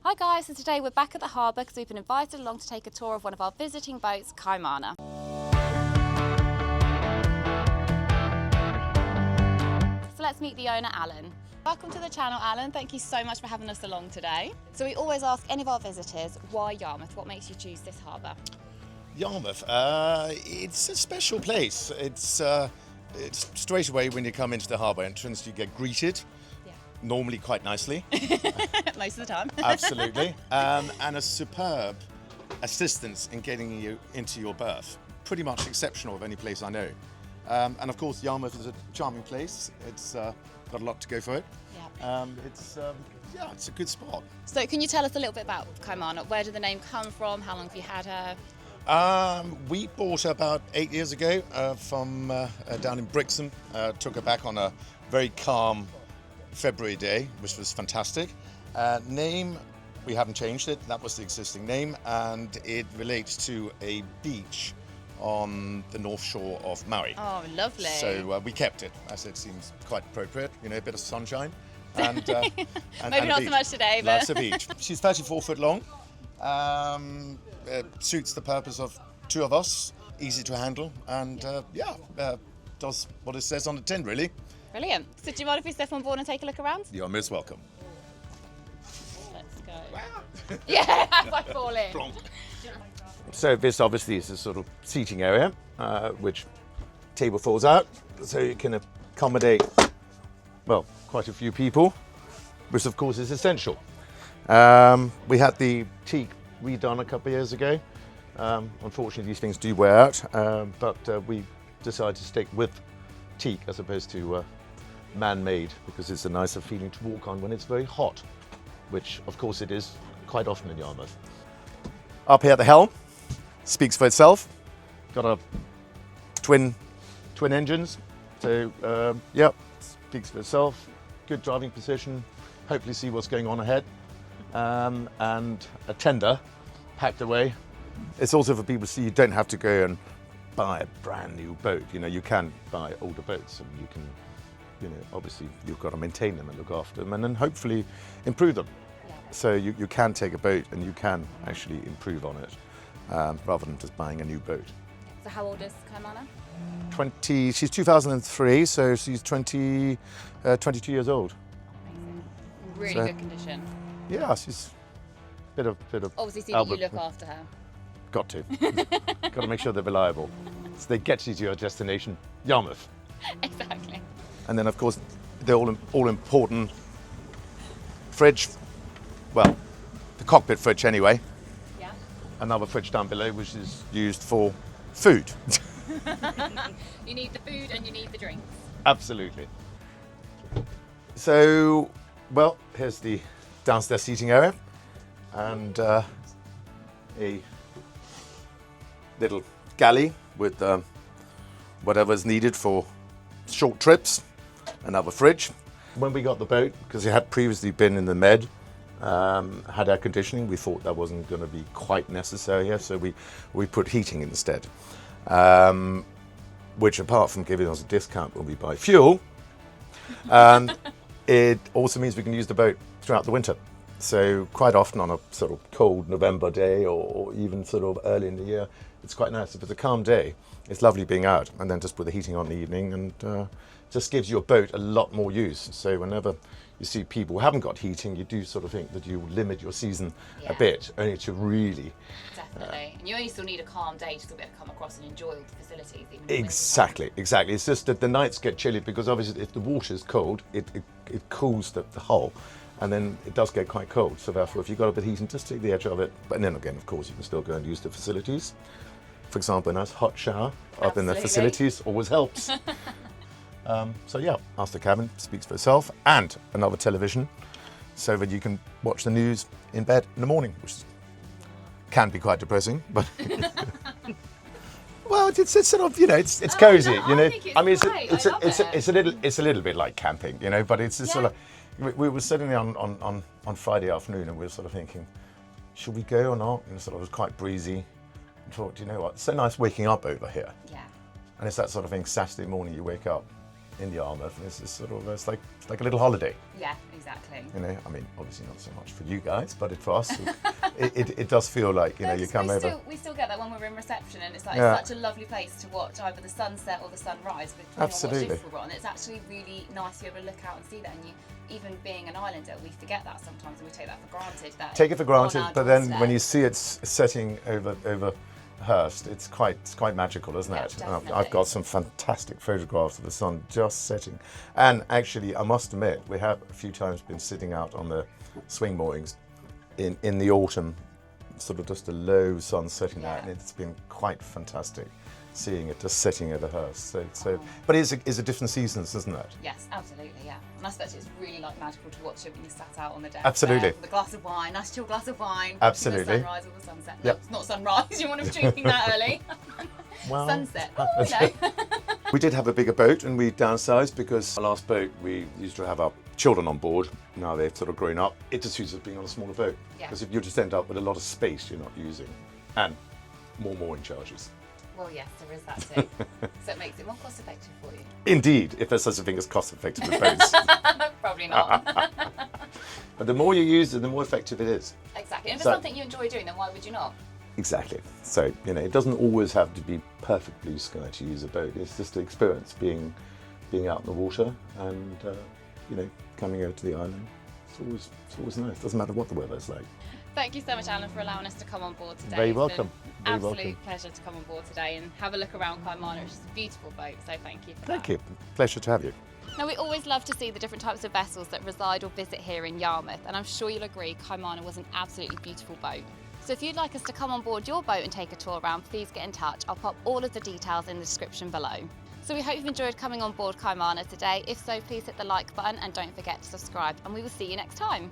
Hi guys, so today we're back at the harbour because we've been invited along to take a tour of one of our visiting boats, Kaimana. So let's meet the owner, Allan. Welcome to the channel, Allan. Thank you so much for having us along today. So we always ask any of our visitors, why Yarmouth? What makes you choose this harbour? Yarmouth, it's a special place. It's straight away when you come into the harbour entrance, you get greeted. Normally quite nicely. Most of the time. Absolutely. And a superb assistance in getting you into your berth. Pretty much exceptional of any place I know. And of course, Yarmouth is a charming place. It's got a lot to go for it. Yep. It's a good spot. So can you tell us a little bit about Kaimana? Where did the name come from? How long have you had her? We bought her about 8 years ago from down in Brixham. Took her back on a very calm February day, which was fantastic. Name, we haven't changed it. That was the existing name, and it relates to a beach on the north shore of Maui. Oh, lovely. So we kept it, as it seems quite appropriate. You know, a bit of sunshine. And, Maybe not so much today, but lots of beach. She's 34 foot long. Suits the purpose of two of us. Easy to handle, and does what it says on the tin, really. Brilliant. So do you mind if we step on board and take a look around? You're most welcome. Let's go. Wow. Yeah, as I fall in. Plonk. So this obviously is a sort of seating area, which table falls out, so you can accommodate, well, quite a few people, which of course is essential. We had the teak redone a couple of years ago. Unfortunately, these things do wear out, but we decided to stick with teak as opposed to man-made, because it's a nicer feeling to walk on when it's very hot, which of course it is quite often in Yarmouth. Up here at the helm, speaks for itself. Got a twin engines, so speaks for itself. Good driving position. Hopefully see what's going on ahead, and a tender packed away. It's also for people to see you don't have to go and buy a brand new boat. You know, you can buy older boats, and you can, you know, obviously you've got to maintain them and look after them, and then hopefully improve them. Yeah. So you can take a boat and you can actually improve on it, rather than just buying a new boat. So how old is Kaimana? She's 2003, so she's 22 years old. Amazing. Really So- good condition. Yeah, she's bit of Obviously see Albert. that you look after her. Got to. Got to make sure they're reliable, so they get you to your destination, Yarmouth. Exactly. And then, of course, the all important fridge. Well, the cockpit fridge anyway. Yeah. Another fridge down below, which is used for food. You need the food and you need the drinks. Absolutely. So, well, here's the downstairs seating area, and a little galley with whatever's needed for short trips. Another fridge. When we got the boat, because it had previously been in the Med, had air conditioning, we thought that wasn't going to be quite necessary here, so we put heating instead, which, apart from giving us a discount when we buy fuel, it also means we can use the boat throughout the winter. So quite often on a sort of cold November day, or even sort of early in the year, it's quite nice. If it's a calm day, it's lovely being out, and then just put the heating on in the evening, and just gives your boat a lot more use. So whenever you see people who haven't got heating, you do sort of think that you limit your season a bit, only to really... Definitely. And you only still need a calm day to still be able to come across and enjoy the facilities. Even Exactly. It's just that the nights get chilly, because obviously if the water's cold, it cools the hull, and then it does get quite cold. So therefore, if you've got a bit of heating, just take the edge of it. But then again, of course, you can still go and use the facilities. For example, a nice hot shower up in the facilities always helps. So yeah, master cabin speaks for itself, and another television, so that you can watch the news in bed in the morning, which can be quite depressing, but well, it's sort of, you know, it's cozy, no, you know. I mean, it's a little bit like camping, you know, but it's just sort of. We were sitting there on Friday afternoon, and we were sort of thinking, should we go or not? And it was quite breezy. And thought, do you know what? It's so nice waking up over here. Yeah. And it's that sort of thing. Saturday morning, you wake up, in Yarmouth, and it's like a little holiday. Yeah, exactly. You know, I mean, obviously not so much for you guys, but for us, it does feel like, you know, you come over. We still get that when we're in reception, and it's like Yeah. it's such a lovely place to watch either the sunset or the sunrise, depending Absolutely. on what shift we're on. It's actually really nice to be able to look out and see that, and even being an islander, we forget that sometimes, and we take that for granted. Take it for granted, on our but then doorstep. when you see it setting over Hurst, it's quite magical, isn't Yeah, it? And definitely. I've got some fantastic photographs of the sun just setting. And actually, I must admit, we have a few times been sitting out on the swing moorings in the autumn, sort of just a low sun setting out, and it's been quite fantastic seeing it just setting over Hurst. But it's a different seasons, isn't it? Yes, absolutely, yeah. And I suppose it's really like magical to watch it when you sat out on the deck. Absolutely. With a glass of wine, nice chill glass of wine. Absolutely. The sunrise or the sunset. Yep. No, it's not sunrise. You want to be drinking that early. Well, Sunset. Oh, you know. we did have a bigger boat and we downsized because our last boat we used to have our children on board. Now they've sort of grown up. It just suits us being on a smaller boat. Yeah. Because if you just end up with a lot of space you're not using and more mooring charges. Well, yes, there is that too. So it makes it more cost effective for you. Indeed, if there's such a thing as cost effective with boats. Probably not. But the more you use it, the more effective it is. Exactly. And if So- it's something you enjoy doing, then why would you not? Exactly. So, you know, it doesn't always have to be perfect blue sky to use a boat. It's just the experience being out in the water and, you know, coming over to the island. It's always nice. Doesn't matter what the weather's like. Thank you so much, Allan, for allowing us to come on board today. Very It's been welcome. Very absolute welcome. pleasure to come on board today and have a look around Kaimana, which is a beautiful boat. So thank you for Thank that. you. Pleasure to have you. Now, we always love to see the different types of vessels that reside or visit here in Yarmouth, and I'm sure you'll agree Kaimana was an absolutely beautiful boat. So if you'd like us to come on board your boat and take a tour around, please get in touch. I'll pop all of the details in the description below. So we hope you've enjoyed coming on board Kaimana today. If so, please hit the like button and don't forget to subscribe, and we will see you next time.